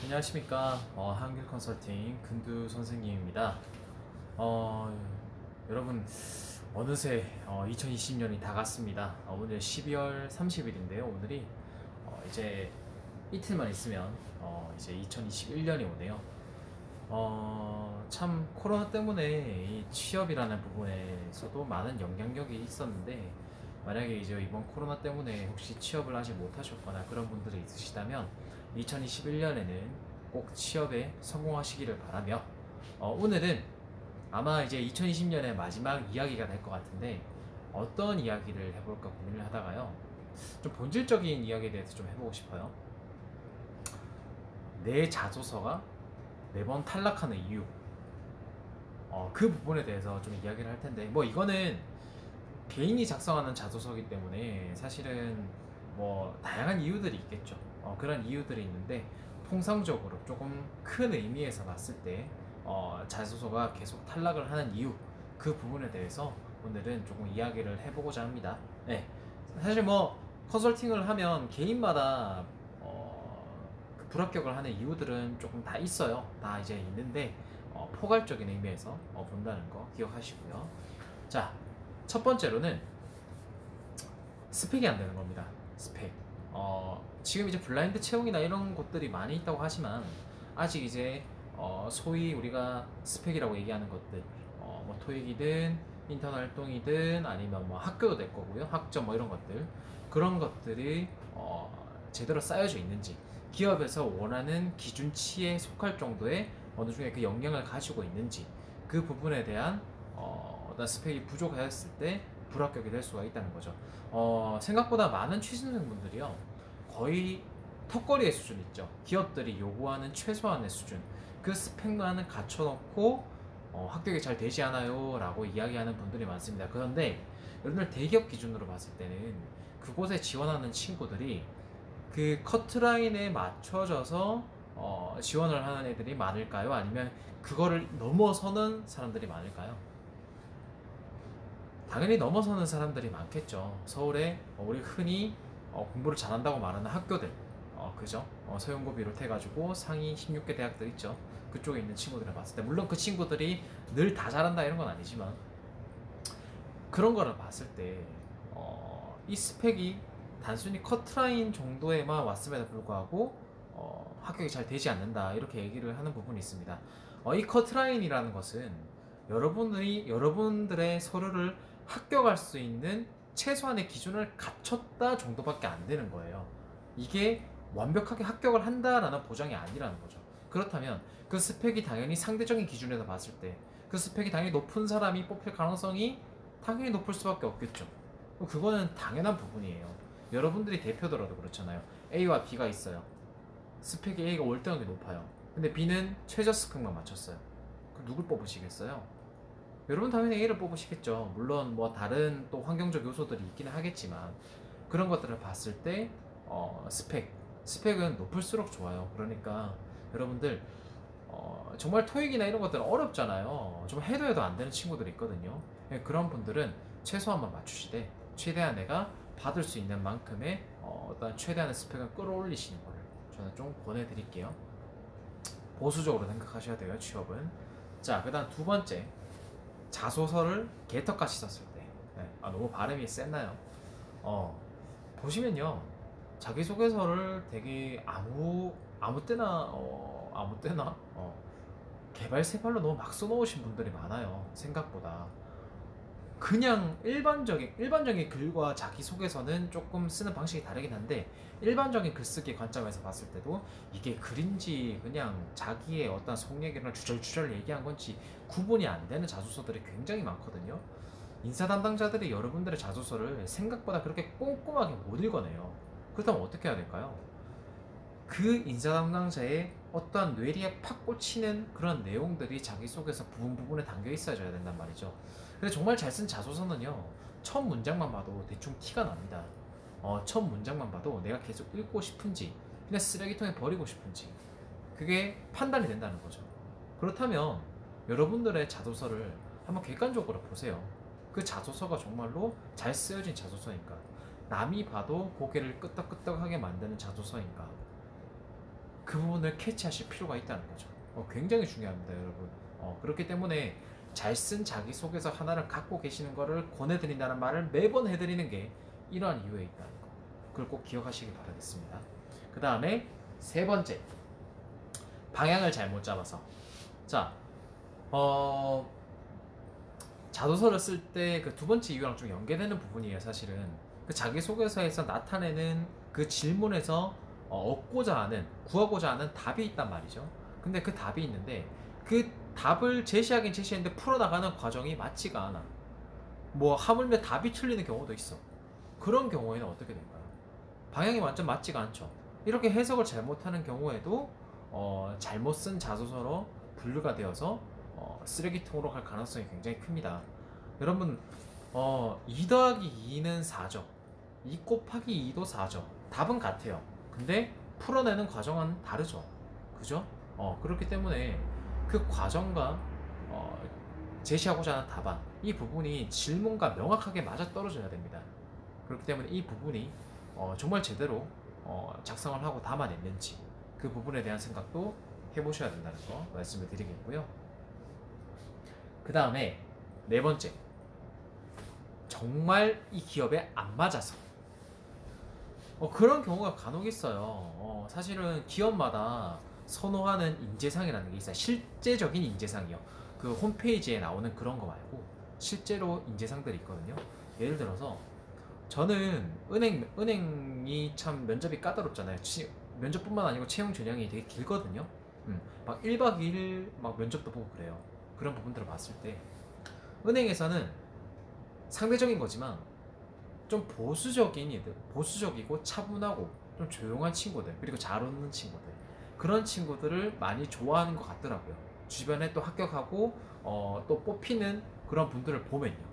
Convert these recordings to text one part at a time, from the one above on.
안녕하십니까. 한길 컨설팅 근두 선생님입니다. 어, 여러분, 어느새 2020년이 다 갔습니다. 오늘 12월 30일인데요. 오늘이 이제 이틀만 있으면 이제 2021년이 오네요. 참 코로나 때문에 이 취업이라는 부분에서도 많은 영향력이 있었는데, 만약에 이제 이번 코로나 때문에 혹시 취업을 아직 못하셨거나 그런 분들이 있으시다면 2021년에는 꼭 취업에 성공하시기를 바라며, 오늘은 아마 이제 2020년의 마지막 이야기가 될 것 같은데, 어떤 이야기를 해볼까 고민을 하다가요, 좀 본질적인 이야기에 대해서 좀 해보고 싶어요. 내 자소서가 매번 탈락하는 이유, 그 부분에 대해서 좀 이야기를 할 텐데, 뭐 이거는 개인이 작성하는 자소서이기 때문에 사실은 뭐 다양한 이유들이 있겠죠. 그런 이유들이 있는데, 통상적으로 조금 큰 의미에서 봤을 때 자소서가 계속 탈락을 하는 이유, 그 부분에 대해서 오늘은 조금 이야기를 해보고자 합니다. 네. 사실 뭐 컨설팅을 하면 개인마다 그 불합격을 하는 이유들은 조금 다 있어요. 다 이제 있는데, 포괄적인 의미에서 본다는 거 기억하시고요. 자, 첫 번째로는 스펙이 안 되는 겁니다. 스펙. 지금 이제 블라인드 채용이나 이런 것들이 많이 있다고 하지만, 아직 이제 소위 우리가 스펙이라고 얘기하는 것들, 뭐 토익이든 인턴 활동이든 아니면 뭐 학교도 될 거고요, 학점 뭐 이런 것들, 그런 것들이 제대로 쌓여져 있는지, 기업에서 원하는 기준치에 속할 정도의 어느 중에 그 역량을 가지고 있는지, 그 부분에 대한 어떤 스펙이 부족하였을 때 불합격이 될 수가 있다는 거죠. 생각보다 많은 취준생분들이요, 거의 턱걸이의 수준 있죠. 기업들이 요구하는 최소한의 수준, 그 스펙만은 갖춰놓고 합격이 잘 되지 않아요 라고 이야기하는 분들이 많습니다. 그런데 여러분들 대기업 기준으로 봤을 때는 그곳에 지원하는 친구들이 그 커트라인에 맞춰져서 지원을 하는 애들이 많을까요? 아니면 그거를 넘어서는 사람들이 많을까요? 당연히 넘어서는 사람들이 많겠죠. 서울에 우리 흔히 공부를 잘한다고 말하는 학교들, 그죠? 서영고 비롯해가지고 상위 16개 대학들 있죠. 그쪽에 있는 친구들을 봤을 때, 물론 그 친구들이 늘 다 잘한다 이런 건 아니지만, 그런 거를 봤을 때, 이 스펙이 단순히 커트라인 정도에만 왔음에도 불구하고 합격이 잘 되지 않는다, 이렇게 얘기를 하는 부분이 있습니다. 이 커트라인이라는 것은 여러분들의 서류를 합격할 수 있는 최소한의 기준을 갖췄다 정도밖에 안 되는 거예요. 이게 완벽하게 합격을 한다라는 보장이 아니라는 거죠. 그렇다면 그 스펙이 당연히 상대적인 기준에서 봤을 때 그 스펙이 당연히 높은 사람이 뽑힐 가능성이 당연히 높을 수밖에 없겠죠. 그거는 당연한 부분이에요. 여러분들이 대표더라도 그렇잖아요. A와 B가 있어요. 스펙이 A가 월등하게 높아요. 근데 B는 최저 스펙만 맞췄어요. 그럼 누굴 뽑으시겠어요? 여러분 당연히 A를 뽑으시겠죠. 물론 뭐 다른 또 환경적 요소들이 있기는 하겠지만, 그런 것들을 봤을 때 스펙은 높을수록 좋아요. 그러니까 여러분들 정말 토익이나 이런 것들은 어렵잖아요. 좀 해도 안 되는 친구들이 있거든요. 그런 분들은 최소한만 맞추시되, 최대한 내가 받을 수 있는 만큼의 어떤 최대한의 스펙을 끌어올리시는 거를 저는 좀 권해드릴게요. 보수적으로 생각하셔야 돼요, 취업은. 자, 그 다음 두 번째, 자소서를 개떡같이 썼을 때. 네. 너무 발음이 셌나요? 보시면요, 자기소개서를 되게 아무 때나 개발세발로 너무 막 써놓으신 분들이 많아요. 생각보다 그냥 일반적인 글과 자기소개서는 조금 쓰는 방식이 다르긴 한데, 일반적인 글쓰기 관점에서 봤을 때도 이게 글인지 그냥 자기의 어떤 속 얘기를 주절주절 얘기한 건지 구분이 안 되는 자소서들이 굉장히 많거든요. 인사 담당자들이 여러분들의 자소서를 생각보다 그렇게 꼼꼼하게 못 읽어내요. 그렇다면 어떻게 해야 될까요? 그 인사 담당자의 어떠한 뇌리에 팍 꽂히는 그런 내용들이 자기소개서 부분에 담겨 있어야 된단 말이죠. 근데 정말 잘 쓴 자소서는요, 첫 문장만 봐도 대충 티가 납니다. 첫 문장만 봐도 내가 계속 읽고 싶은지 그냥 쓰레기통에 버리고 싶은지, 그게 판단이 된다는 거죠. 그렇다면 여러분들의 자소서를 한번 객관적으로 보세요. 그 자소서가 정말로 잘 쓰여진 자소서인가, 남이 봐도 고개를 끄덕끄덕하게 만드는 자소서인가, 그 부분을 캐치하실 필요가 있다는 거죠. 굉장히 중요합니다, 여러분. 그렇기 때문에 잘 쓴 자기소개서 하나를 갖고 계시는 거를 권해드린다는 말을 매번 해드리는 게 이러한 이유에 있다는 거. 그걸 꼭 기억하시기 바라겠습니다. 그 다음에 세 번째, 방향을 잘못 잡아서. 자, 자소서를 쓸 때 그 두 번째 이유랑 좀 연계되는 부분이에요. 사실은 그 자기소개서에서 나타내는 그 질문에서 얻고자 하는, 구하고자 하는 답이 있단 말이죠. 근데 그 답이 있는데 그 답을 제시하긴 제시했는데 풀어나가는 과정이 맞지가 않아. 뭐 하물며 답이 틀리는 경우도 있어. 그런 경우에는 어떻게 될까요? 방향이 완전 맞지가 않죠. 이렇게 해석을 잘못하는 경우에도 잘못 쓴 자소서로 분류가 되어서 쓰레기통으로 갈 가능성이 굉장히 큽니다. 여러분, 2 더하기 2는 4죠. 2 곱하기 2도 4죠. 답은 같아요. 근데 풀어내는 과정은 다르죠. 그죠? 그렇기 때문에 그 과정과 제시하고자 하는 답안, 이 부분이 질문과 명확하게 맞아떨어져야 됩니다. 그렇기 때문에 이 부분이 정말 제대로 작성을 하고 담아냈는지 그 부분에 대한 생각도 해보셔야 된다는 거 말씀을 드리겠고요. 그 다음에 네 번째, 정말 이 기업에 안 맞아서. 그런 경우가 간혹 있어요. 사실은 기업마다 선호하는 인재상이라는 게 있어요. 실제적인 인재상이요. 그 홈페이지에 나오는 그런 거 말고 실제로 인재상들이 있거든요. 예를 들어서 저는 은행이 참 면접이 까다롭잖아요. 면접뿐만 아니고 채용 전형이 되게 길거든요. 막 1박 2일 막 면접도 보고 그래요. 그런 부분들을 봤을 때 은행에서는 상대적인 거지만 좀 보수적이고 차분하고 좀 조용한 친구들, 그리고 잘 웃는 친구들, 그런 친구들을 많이 좋아하는 것 같더라고요. 주변에 또 합격하고 또 뽑히는 그런 분들을 보면요.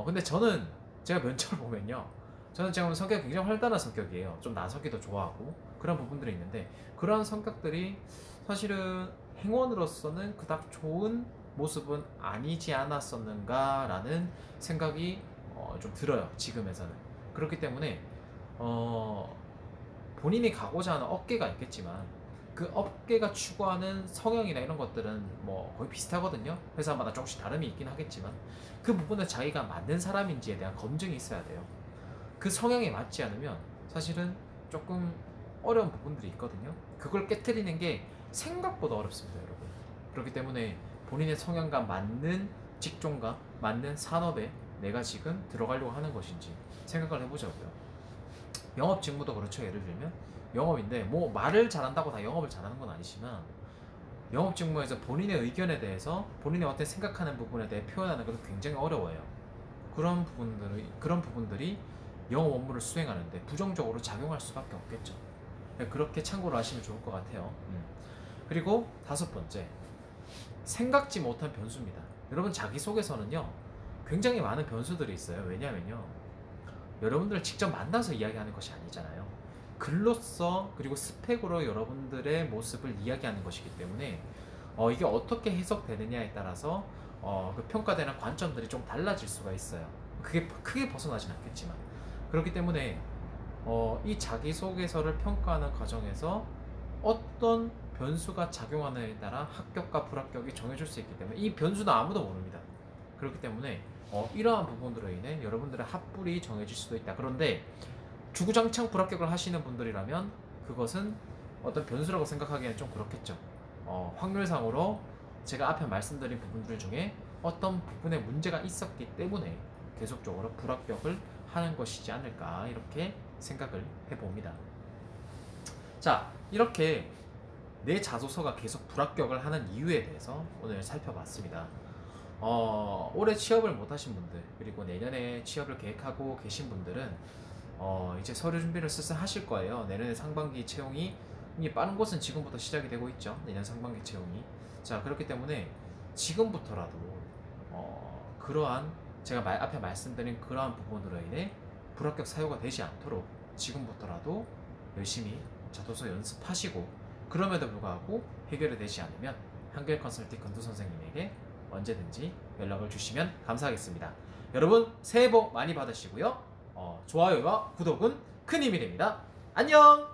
근데 제가 면접을 보면요, 저는 지금 성격이 굉장히 활달한 성격이에요. 좀 나서기도 좋아하고 그런 부분들이 있는데, 그런 성격들이 사실은 행원으로서는 그닥 좋은 모습은 아니지 않았었는가라는 생각이 좀 들어요, 지금에서는. 그렇기 때문에 본인이 가고자 하는 업계가 있겠지만 그 업계가 추구하는 성향이나 이런 것들은 뭐 거의 비슷하거든요. 회사마다 조금씩 다름이 있긴 하겠지만 그 부분은 자기가 맞는 사람인지에 대한 검증이 있어야 돼요. 그 성향에 맞지 않으면 사실은 조금 어려운 부분들이 있거든요. 그걸 깨트리는 게 생각보다 어렵습니다, 여러분. 그렇기 때문에 본인의 성향과 맞는 직종과 맞는 산업에 내가 지금 들어가려고 하는 것인지 생각을 해보자고요. 영업 직무도 그렇죠. 예를 들면 영업인데 뭐 말을 잘한다고 다 영업을 잘하는 건 아니지만, 영업 직무에서 본인의 의견에 대해서 본인의 어떤 생각하는 부분에 대해 표현하는 것은 굉장히 어려워요. 그런 부분들이 영업 업무를 수행하는데 부정적으로 작용할 수밖에 없겠죠. 그렇게 참고를 하시면 좋을 것 같아요. 그리고 다섯 번째, 생각지 못한 변수입니다. 여러분, 자기소개서는요 굉장히 많은 변수들이 있어요. 왜냐면요, 여러분들을 직접 만나서 이야기하는 것이 아니잖아요. 글로써 그리고 스펙으로 여러분들의 모습을 이야기하는 것이기 때문에 이게 어떻게 해석되느냐에 따라서 그 평가되는 관점들이 좀 달라질 수가 있어요. 그게 크게 벗어나진 않겠지만. 그렇기 때문에 이 자기소개서를 평가하는 과정에서 어떤 변수가 작용하느냐에 따라 합격과 불합격이 정해질 수 있기 때문에 이 변수는 아무도 모릅니다. 그렇기 때문에 이러한 부분으로 인해 여러분들의 합불이 정해질 수도 있다. 그런데 주구장창 불합격을 하시는 분들이라면 그것은 어떤 변수라고 생각하기에는 좀 그렇겠죠. 확률상으로 제가 앞에 말씀드린 부분들 중에 어떤 부분에 문제가 있었기 때문에 계속적으로 불합격을 하는 것이지 않을까, 이렇게 생각을 해봅니다. 자, 이렇게 내 자소서가 계속 불합격을 하는 이유에 대해서 오늘 살펴봤습니다. 올해 취업을 못하신 분들, 그리고 내년에 취업을 계획하고 계신 분들은 이제 서류 준비를 슬슬 하실 거예요. 내년에 상반기 채용이 이미 빠른 곳은 지금부터 시작이 되고 있죠. 내년 상반기 채용이. 자, 그렇기 때문에 지금부터라도 그러한 제가 앞에 말씀드린 그러한 부분으로 인해 불합격 사유가 되지 않도록 지금부터라도 열심히 자소서 연습하시고, 그럼에도 불구하고 해결이 되지 않으면 한결 컨설팅 근두 선생님에게 언제든지 연락을 주시면 감사하겠습니다. 여러분, 새해 복 많이 받으시고요. 좋아요와 구독은 큰 힘이 됩니다. 안녕!